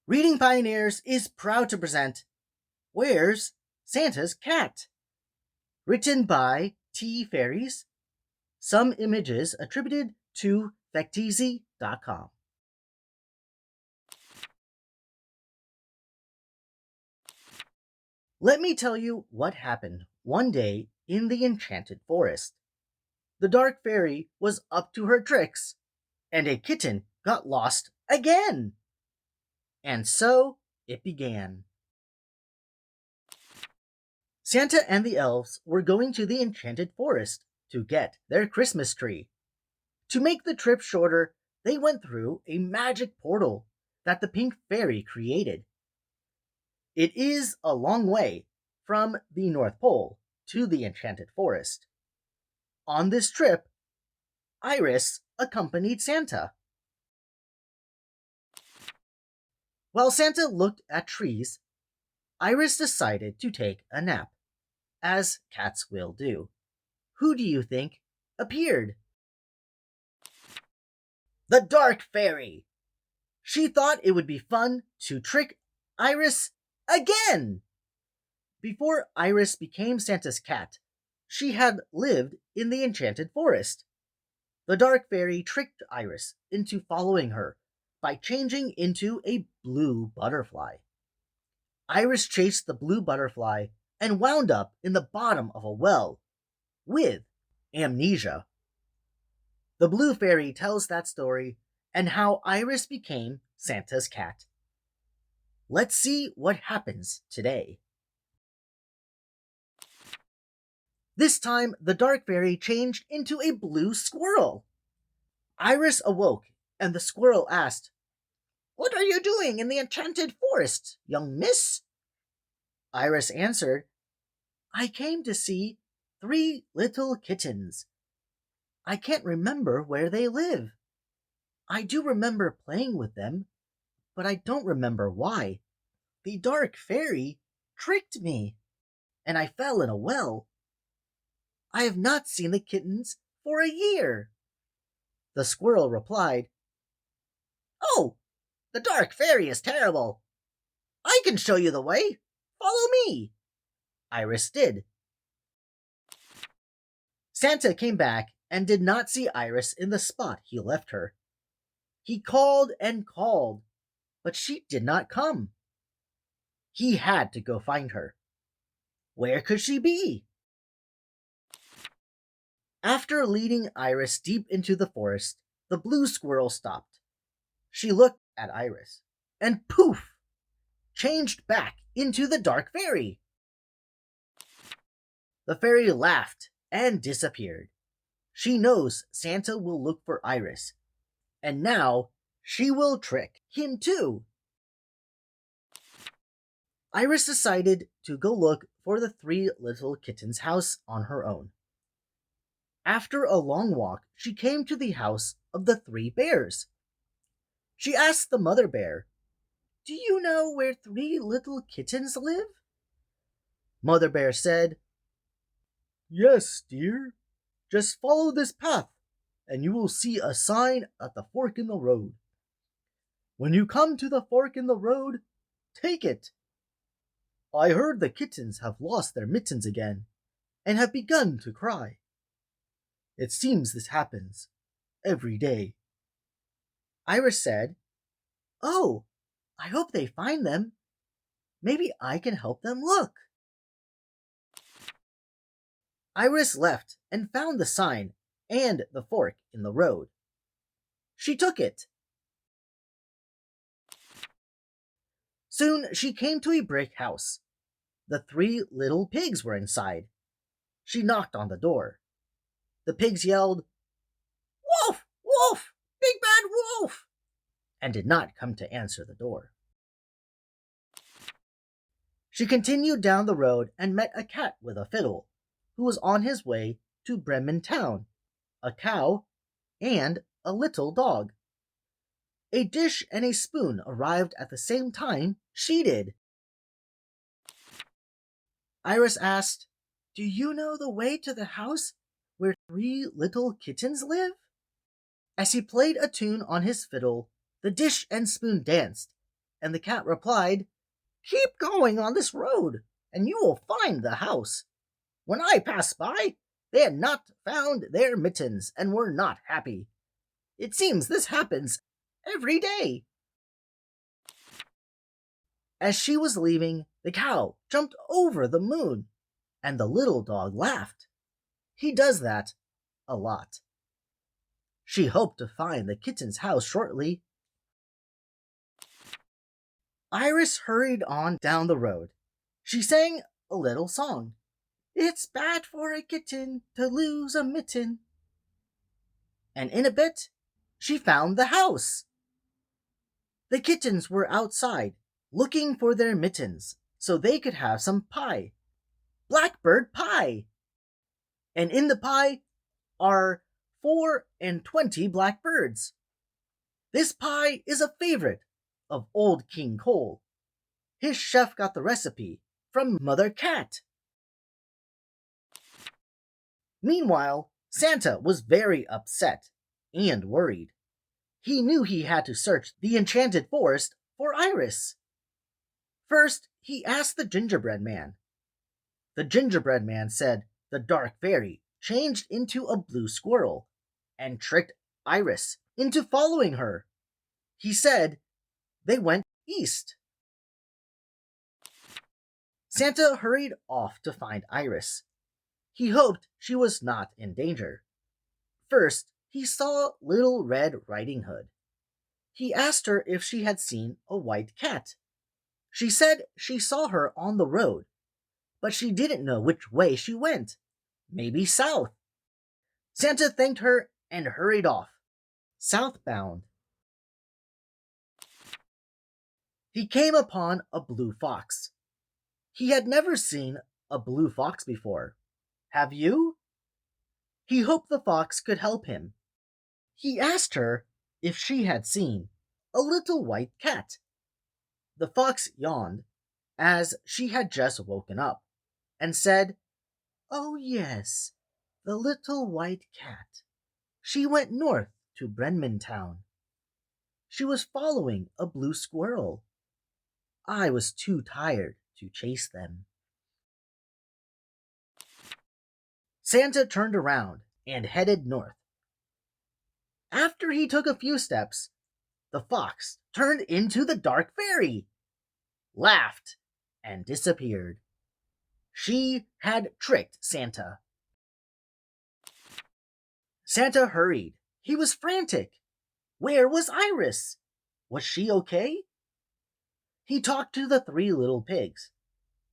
Reading Pioneers is proud to present Where's Santa's Cat? Written by T. Fairies. Some images attributed to Vecteezy.com. Let me tell you what happened one day in the Enchanted Forest. The Dark Fairy was up to her tricks, and a kitten got lost again. And so it began. Santa and the elves were going to the Enchanted Forest to get their Christmas tree. To make the trip shorter, they went through a magic portal that the Pink Fairy created. It is a long way from the North Pole to the Enchanted Forest. On this trip, Iris accompanied Santa. While Santa looked at trees, Iris decided to take a nap, as cats will do. Who do you think appeared? The Dark Fairy! She thought it would be fun to trick Iris again! Before Iris became Santa's cat, she had lived in the Enchanted Forest. The Dark Fairy tricked Iris into following her by changing into a blue butterfly. Iris chased the blue butterfly and wound up in the bottom of a well with amnesia. The Blue Fairy tells that story and how Iris became Santa's cat. Let's see what happens today. This time, the Dark Fairy changed into a blue squirrel. Iris awoke, and the squirrel asked, "What are you doing in the Enchanted Forest, young miss?" Iris answered, "I came to see 3 little kittens. I can't remember where they live. I do remember playing with them, but I don't remember why. The Dark Fairy tricked me, and I fell in a well. I have not seen the kittens for a year." The squirrel replied, "Oh, the Dark Fairy is terrible. I can show you the way. Follow me." Iris did. Santa came back and did not see Iris in the spot he left her. He called and called, but she did not come. He had to go find her. Where could she be? After leading Iris deep into the forest, the blue squirrel stopped. She looked at Iris, and poof! Changed back into the Dark Fairy. The fairy laughed and disappeared. She knows Santa will look for Iris, and now she will trick him too. Iris decided to go look for the 3 little kittens' house on her own. After a long walk, she came to the house of the 3 bears. She asked the mother bear, "Do you know where 3 little kittens live?" Mother bear said, "Yes, dear. Just follow this path, and you will see a sign at the fork in the road. When you come to the fork in the road, take it. I heard the kittens have lost their mittens again, and have begun to cry. It seems this happens every day." Iris said, "Oh, I hope they find them. Maybe I can help them look." Iris left and found the sign and the fork in the road. She took it. Soon she came to a brick house. The 3 little pigs were inside. She knocked on the door. The pigs yelled, "Wolf! Wolf! Big bad wolf!" and did not come to answer the door. She continued down the road and met a cat with a fiddle, who was on his way to Bremen town, a cow, and a little dog. A dish and a spoon arrived at the same time she did. Iris asked, "Do you know the way to the house where 3 little kittens live?" As he played a tune on his fiddle, the dish and spoon danced, and the cat replied, "Keep going on this road, and you will find the house. When I passed by, they had not found their mittens and were not happy. It seems this happens every day." As she was leaving, the cow jumped over the moon, and the little dog laughed. He does that a lot. She hoped to find the kitten's house shortly. Iris hurried on down the road. She sang a little song. "It's bad for a kitten to lose a mitten." And in a bit, she found the house. The kittens were outside, looking for their mittens so they could have some pie. Blackbird pie! And in the pie are 24 blackbirds. This pie is a favorite of old King Cole. His chef got the recipe from Mother Cat. Meanwhile, Santa was very upset and worried. He knew he had to search the Enchanted Forest for Iris. First, he asked the gingerbread man. The gingerbread man said the dark fairy changed into a blue squirrel and tricked Iris into following her. He said they went east. Santa hurried off to find Iris. He hoped she was not in danger. First, he saw Little Red Riding Hood. He asked her if she had seen a white cat. She said she saw her on the road, but she didn't know which way she went. Maybe south. Santa thanked her and hurried off, southbound. He came upon a blue fox. He had never seen a blue fox before. Have you? He hoped the fox could help him. He asked her if she had seen a little white cat. The fox yawned, as she had just woken up, and said, "Oh yes, the little white cat. She went north to Brenman Town. She was following a blue squirrel. I was too tired to chase them." Santa turned around and headed north. After he took a few steps, the fox turned into the dark fairy, laughed, and disappeared. She had tricked Santa. Santa hurried. He was frantic. Where was Iris? Was she okay? He talked to the three little pigs.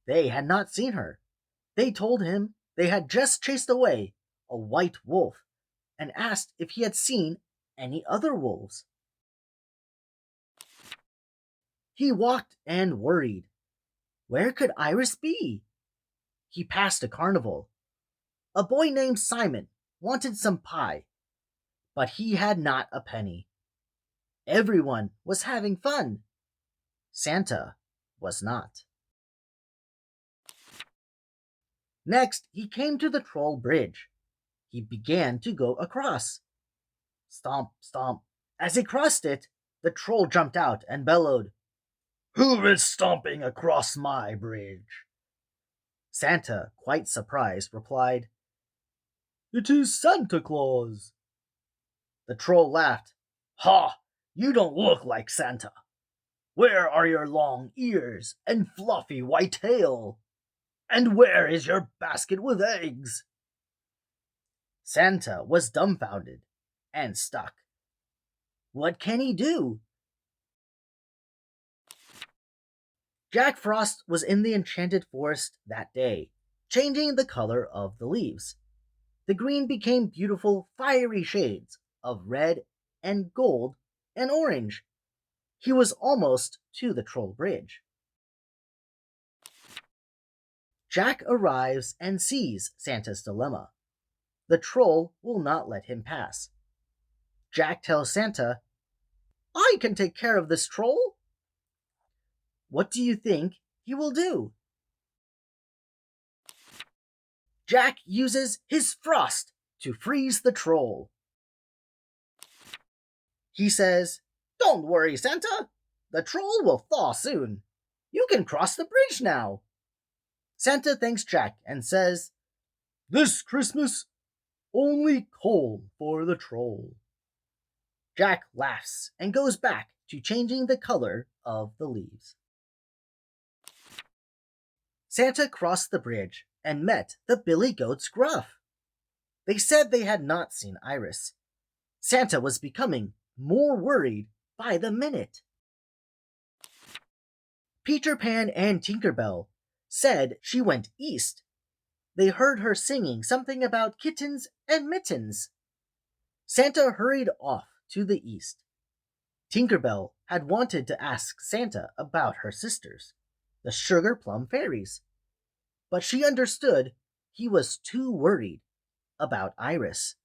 They had not seen her. They told him they had just chased away a white wolf and asked if he had seen any other wolves. He walked and worried. Where could Iris be? He passed a carnival. A boy named Simon wanted some pie, but he had not a penny. Everyone was having fun. Santa was not. Next, he came to the troll bridge. He began to go across. Stomp, stomp. As he crossed it, the troll jumped out and bellowed, "Who is stomping across my bridge?" Santa, quite surprised, replied, "It is Santa Claus." The troll laughed. "Ha! You don't look like Santa. Where are your long ears and fluffy white tail? And where is your basket with eggs?" Santa was dumbfounded and stuck. What can he do? Jack Frost was in the Enchanted Forest that day, changing the color of the leaves. The green became beautiful, fiery shades of red and gold and orange. He was almost to the troll bridge. Jack arrives and sees Santa's dilemma. The troll will not let him pass. Jack tells Santa, "I can take care of this troll." What do you think he will do? Jack uses his frost to freeze the troll. He says, "Don't worry, Santa. The troll will thaw soon. You can cross the bridge now. Santa thanks Jack and says, "This Christmas, only coal for the troll." Jack laughs and goes back to changing the color of the leaves. Santa crossed the bridge and met the Billy Goat's Gruff. They said they had not seen Iris. Santa was becoming more worried by the minute. Peter Pan and Tinker Bell said she went east. They heard her singing something about kittens and mittens. Santa hurried off to the east. Tinker Bell had wanted to ask Santa about her sisters, the Sugar Plum Fairies, but she understood he was too worried about Iris.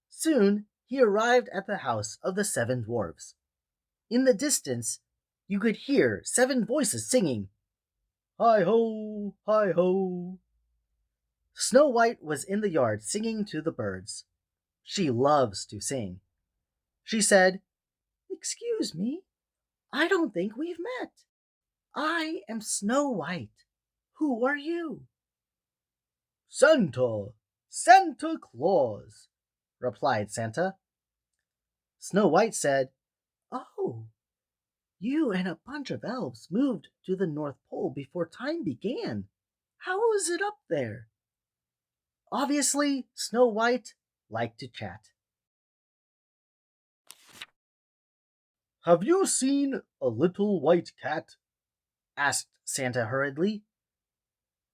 Soon he arrived at the house of the 7 dwarfs. In the distance, you could hear 7 voices singing, "Hi ho, hi ho." Snow White was in the yard singing to the birds. She loves to sing. She said, "Excuse me, I don't think we've met. I am Snow White. Who are you?" Santa Claus," replied Santa. Snow White said, "Oh, you and a bunch of elves moved to the North Pole before time began. How is it up there?" Obviously, Snow White liked to chat. "Have you seen a little white cat?" asked Santa hurriedly.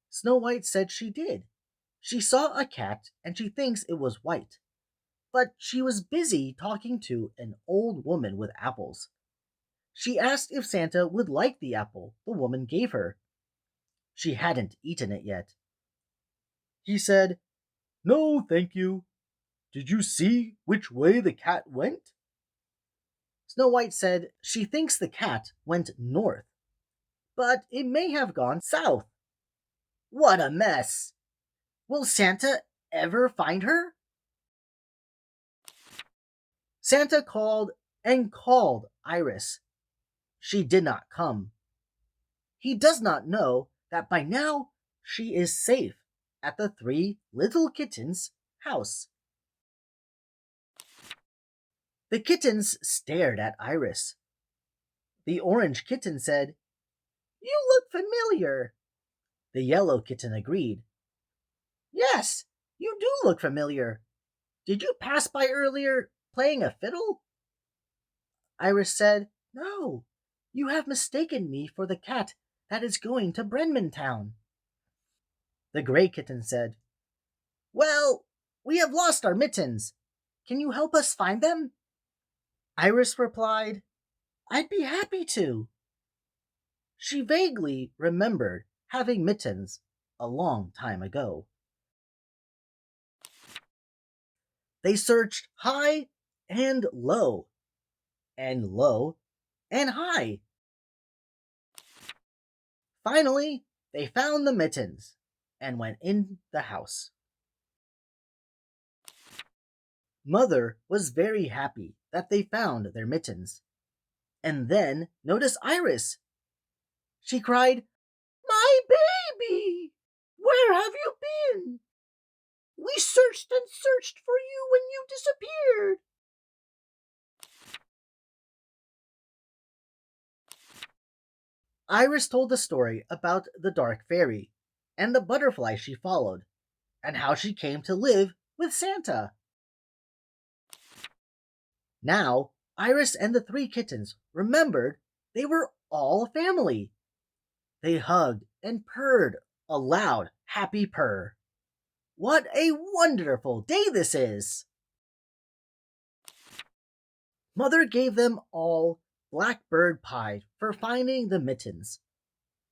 Snow White said she did. She saw a cat and she thinks it was white, but she was busy talking to an old woman with apples. She asked if Santa would like the apple the woman gave her. She hadn't eaten it yet. He said, "No, thank you. Did you see which way the cat went?" Snow White said she thinks the cat went north, but it may have gone south. What a mess! Will Santa ever find her? Santa called and called Iris. She did not come. He does not know that by now she is safe at the 3 little kittens' house. The kittens stared at Iris. The orange kitten said, "You look familiar." The yellow kitten agreed. "Yes, you do look familiar. Did you pass by earlier playing a fiddle?" Iris said, "No, you have mistaken me for the cat that is going to Brenman Town." The gray kitten said, "Well, we have lost our mittens. Can you help us find them?" Iris replied, "I'd be happy to." She vaguely remembered having mittens a long time ago. They searched high and low and high. Finally, they found the mittens and went in the house. Mother was very happy that they found their mittens. And then noticed Iris. She cried, "My baby! Where have you been? We searched and searched for you when you disappeared." Iris told the story about the dark fairy and the butterfly she followed, and how she came to live with Santa. Now, Iris and the 3 kittens remembered they were all a family. They hugged and purred a loud, happy purr. What a wonderful day this is! Mother gave them all Blackbird Pie for finding the mittens.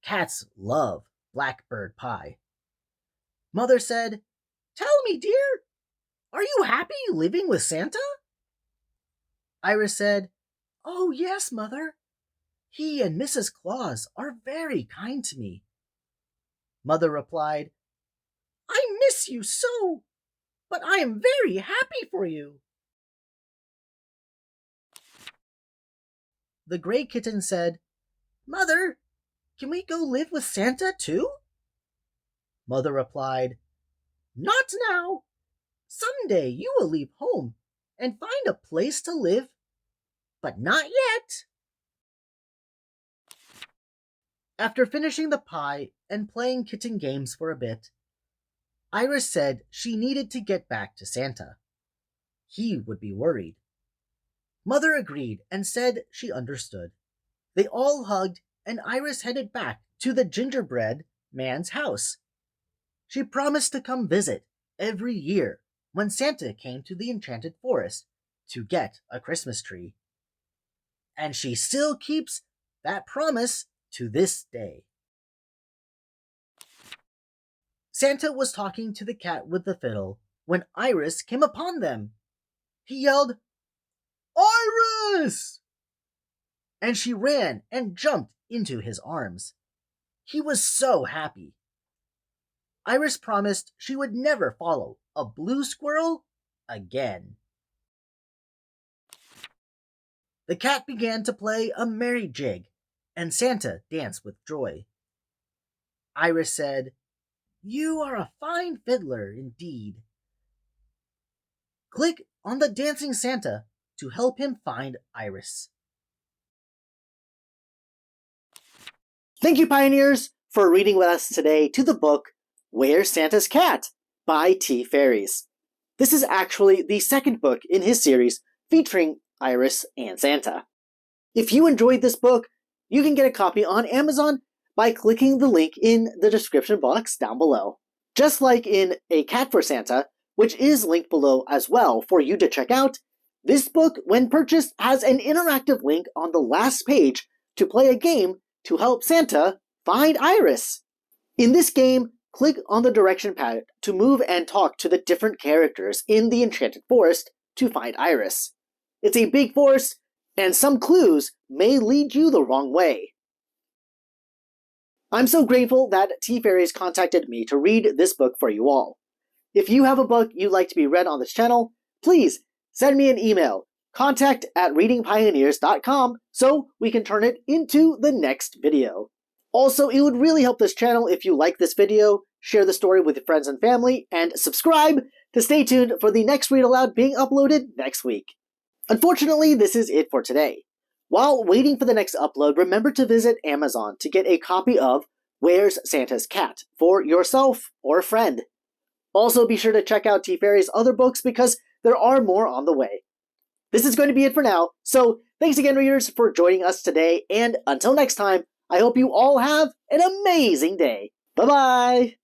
Cats love Blackbird Pie. Mother said, "Tell me, dear, are you happy living with Santa?" Iris said, "Oh, yes, Mother. He and Mrs. Claus are very kind to me." Mother replied, "I miss you so, but I am very happy for you." the gray kitten said, "Mother, can we go live with Santa too?" Mother replied, "Not now. Someday you will leave home and find a place to live, but not yet." After finishing the pie and playing kitten games for a bit, Iris said she needed to get back to Santa. He would be worried. Mother agreed and said she understood. They all hugged, and Iris headed back to the gingerbread man's house. She promised to come visit every year when Santa came to the Enchanted Forest to get a Christmas tree. And she still keeps that promise to this day. Santa was talking to the cat with the fiddle when Iris came upon them. He yelled, "Iris!" And she ran and jumped into his arms. He was so happy. Iris promised she would never follow a blue squirrel again. The cat began to play a merry jig, and Santa danced with joy. Iris said, "You are a fine fiddler indeed." Click on the dancing Santa to help him find Iris. Thank you, Pioneers, for reading with us today to the book Where's Santa's Cat by T. Fairies. This is actually the second book in his series featuring Iris and Santa. If you enjoyed this book, you can get a copy on Amazon by clicking the link in the description box down below. Just like in A Cat for Santa, which is linked below as well for you to check out, this book, when purchased, has an interactive link on the last page to play a game to help Santa find Iris. In this game, click on the direction pad to move and talk to the different characters in the Enchanted Forest to find Iris. It's a big forest, and some clues may lead you the wrong way. I'm so grateful that T Fairies contacted me to read this book for you all. If you have a book you'd like to be read on this channel, please send me an email, contact@readingpioneers.com, so we can turn it into the next video. Also, it would really help this channel if you like this video, share the story with your friends and family, and subscribe to stay tuned for the next Read Aloud being uploaded next week. Unfortunately, this is it for today. While waiting for the next upload, remember to visit Amazon to get a copy of Where's Santa's Cat for yourself or a friend. Also, be sure to check out T Fairy's other books because there are more on the way. This is going to be it for now, so thanks again, readers, for joining us today, and until next time, I hope you all have an amazing day. Bye-bye!